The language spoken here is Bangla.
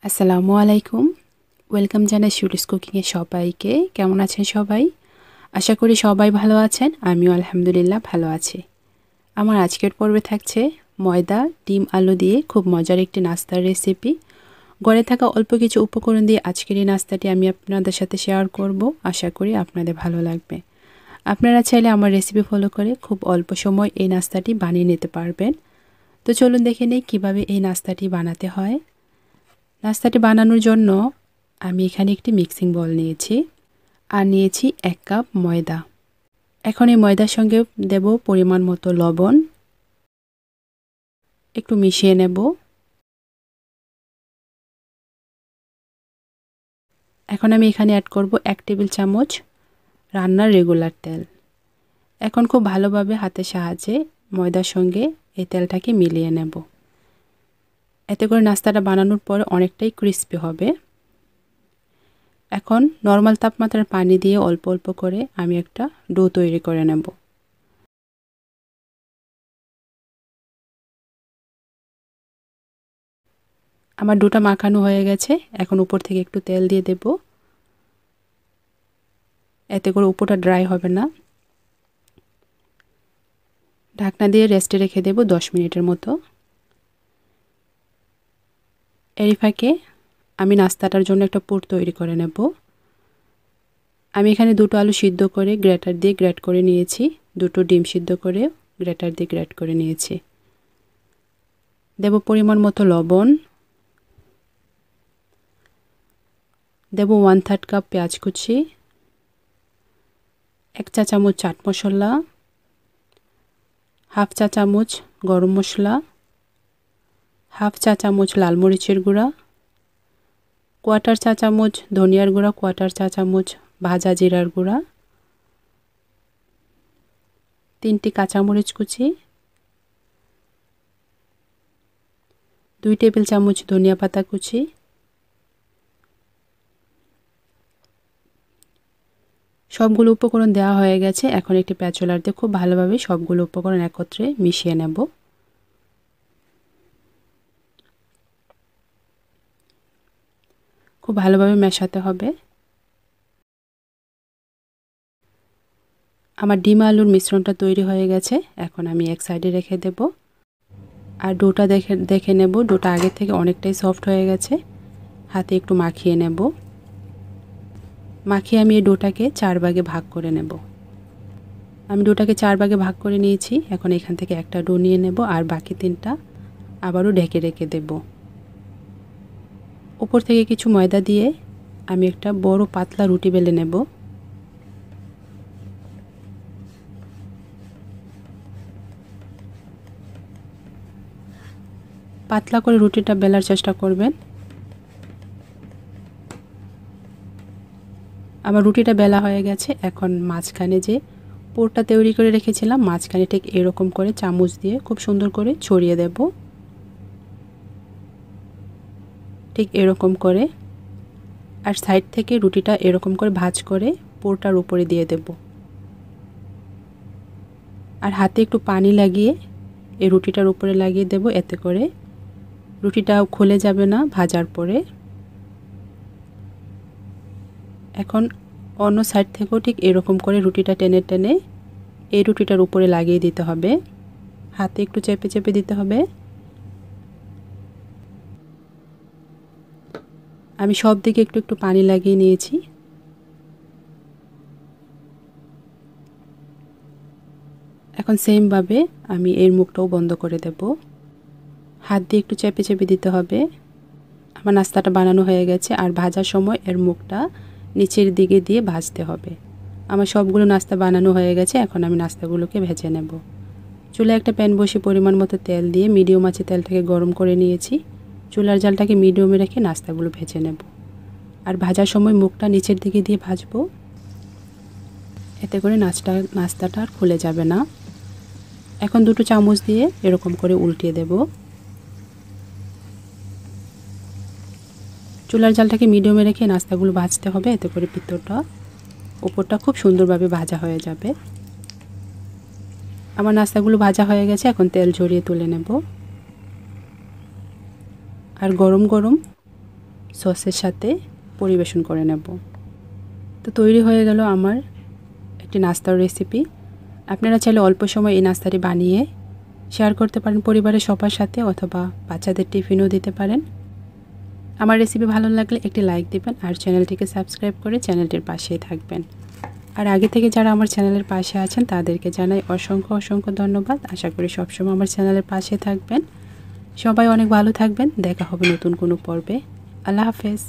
আসসালামু আলাইকুম। ওয়েলকাম জানাই শিউলিস কুকিংয়ে সবাইকে। কেমন আছেন সবাই? আশা করি সবাই ভালো আছেন। আমিও আলহামদুলিল্লাহ ভালো আছি। আমার আজকের পর্বে থাকছে ময়দা, ডিম, আলু দিয়ে খুব মজার একটি নাস্তার রেসিপি। ঘরে থাকা অল্প কিছু উপকরণ দিয়ে আজকের এই নাস্তাটি আমি আপনাদের সাথে শেয়ার করব। আশা করি আপনাদের ভালো লাগবে। আপনারা চাইলে আমার রেসিপি ফলো করে খুব অল্প সময় এই নাস্তাটি বানিয়ে নিতে পারবেন। তো চলুন দেখে নেই কীভাবে এই নাস্তাটি বানাতে হয়। নাস্তাটি বানানোর জন্য আমি এখানে একটি মিক্সিং বোল নিয়েছি আর নিয়েছি 1 কাপ ময়দা। এখন এই ময়দার সঙ্গে দেব পরিমাণ মতো লবণ, একটু মিশিয়ে নেব। এখন আমি এখানে অ্যাড করব 1 টেবিল চামচ রান্নার রেগুলার তেল। এখন খুব ভালোভাবে হাতের সাহায্যে ময়দার সঙ্গে এই তেলটাকে মিলিয়ে নেব। এতে করে নাস্তাটা বানানোর পরে অনেকটাই ক্রিস্পি হবে। এখন নরমাল তাপমাত্রার পানি দিয়ে অল্প অল্প করে আমি একটা ডো তৈরি করে নেব। আমার ডোটা মাখানো হয়ে গেছে। এখন উপর থেকে একটু তেল দিয়ে দেব। এতে করে উপরটা ড্রাই হবে না। ঢাকনা দিয়ে রেস্টে রেখে দেব 10 মিনিটের মতো। এর ফাঁকে আমি নাস্তাটার জন্য একটা পুর তৈরি করে নেব। আমি এখানে 2টো আলু সিদ্ধ করে গ্রেটার দিয়ে গ্রেট করে নিয়েছি। 2টো ডিম সিদ্ধ করে গ্রেটার দিয়ে গ্রেট করে নিয়েছি। দেব পরিমাণ মতো লবণ। দেব 1/3 কাপ পেঁয়াজ কুচি, 1 চা চামচ চাট মশলা, 1/2 চা চামচ গরম মশলা, 1/2 চা চামচ লাল মরিচের গুঁড়া, 1/4 চা চামচ ধনিয়ার গুঁড়া, 1/4 চা চামচ ভাজা জিরার গুঁড়া, 3টি কাঁচামরিচ কুচি, 2 টেবিল চামচ ধনিয়া পাতা কুচি, সবগুলো উপকরণ দেওয়া হয়ে গেছে। এখন একটি প্যাচুলার দিয়ে খুব ভালোভাবে সবগুলো উপকরণ একত্রে মিশিয়ে নেব। খুব ভালোভাবে মেশাতে হবে। আমার ডিম আলুর মিশ্রণটা তৈরি হয়ে গেছে। এখন আমি এক সাইডে রেখে দেব। আর ডোটা দেখে নেব। ডোটা আগের থেকে অনেকটাই সফট হয়ে গেছে। হাতে একটু মাখিয়ে নেব। মাখিয়ে আমি এই ডোটাকে 4 ভাগে ভাগ করে নেব। আমি ডোটাকে 4 ভাগে ভাগ করে নিয়েছি। এখন এখান থেকে একটা ডো নিয়ে নেব আর বাকি 3টা আবারও ঢেকে রেখে দেব। উপর থেকে কিছু ময়দা দিয়ে আমি একটা বড় পাতলা রুটি বেলে নেব। পাতলা করে রুটিটা বেলার চেষ্টা করবেন। আমার রুটিটা বেলা হয়ে গেছে। এখন মাঝখানে যে পুরটা তৈরি করে রেখেছিলাম মাঝখানে ঠিক এরকম করে চামচ দিয়ে খুব সুন্দর করে ছড়িয়ে দেব। ঠিক এরকম করে। আর সাইড থেকে রুটিটা এরকম করে ভাঁজ করে পুরটার উপরে দিয়ে দেব। আর হাতে একটু পানি লাগিয়ে এই রুটিটার উপরে লাগিয়ে দেব। এতে করে রুটিটা খুলে যাবে না ভাজার পরে। এখন অন্য সাইড থেকেও ঠিক এরকম করে রুটিটা টেনে টেনে এই রুটিটার উপরে লাগিয়ে দিতে হবে। হাতে একটু চেপে চেপে দিতে হবে। আমি সব দিকে একটু একটু পানি লাগিয়ে নিয়েছি। এখন সেমভাবে আমি এর মুখটাও বন্ধ করে দেব। হাত দিয়ে একটু চেপে চেপে দিতে হবে। আমার নাস্তাটা বানানো হয়ে গেছে। আর ভাজার সময় এর মুখটা নিচের দিকে দিয়ে ভাজতে হবে। আমার সবগুলো নাস্তা বানানো হয়ে গেছে। এখন আমি নাস্তাগুলোকে ভেজে নেব। চুলায় একটা প্যান বসিয়ে পরিমাণ মতো তেল দিয়ে মিডিয়াম আঁচে তেলটাকে গরম করে নিয়েছি। চুলার জালটাকে মিডিয়ামে রেখে নাস্তাগুলো ভেজে নেব। আর ভাজার সময় মুখটা নিচের দিকে দিয়ে ভাজবো। এতে করে নাস্তাটা আর খুলে যাবে না। এখন 2টো চামচ দিয়ে এরকম করে উল্টিয়ে দেব। চুলার জালটাকে মিডিয়ামে রেখে নাস্তাগুলো ভাজতে হবে। এতে করে ভিতরটা উপরটা খুব সুন্দরভাবে ভাজা হয়ে যাবে। আমার নাস্তাগুলো ভাজা হয়ে গেছে। এখন তেল ঝরিয়ে তুলে নেব। আর গরম গরম সসের সাথে পরিবেশন করে নেব। তো তৈরি হয়ে গেল আমার একটি নাস্তার রেসিপি। আপনারা চাইলে অল্প সময় এই নাস্তাটি বানিয়ে শেয়ার করতে পারেন পরিবারের সবার সাথে, অথবা বাচ্চাদের টিফিনও দিতে পারেন। আমার রেসিপি ভালো লাগলে একটি লাইক দিবেন আর চ্যানেলটিকে সাবস্ক্রাইব করে চ্যানেলটির পাশেই থাকবেন। আর আগে থেকে যারা আমার চ্যানেলের পাশে আছেন তাদেরকে জানাই অসংখ্য অসংখ্য ধন্যবাদ। আশা করি সবসময় আমার চ্যানেলের পাশে থাকবেন। সবাই অনেক ভালো থাকবেন। দেখা হবে নতুন কোনো পর্বে। আল্লাহ হাফেজ।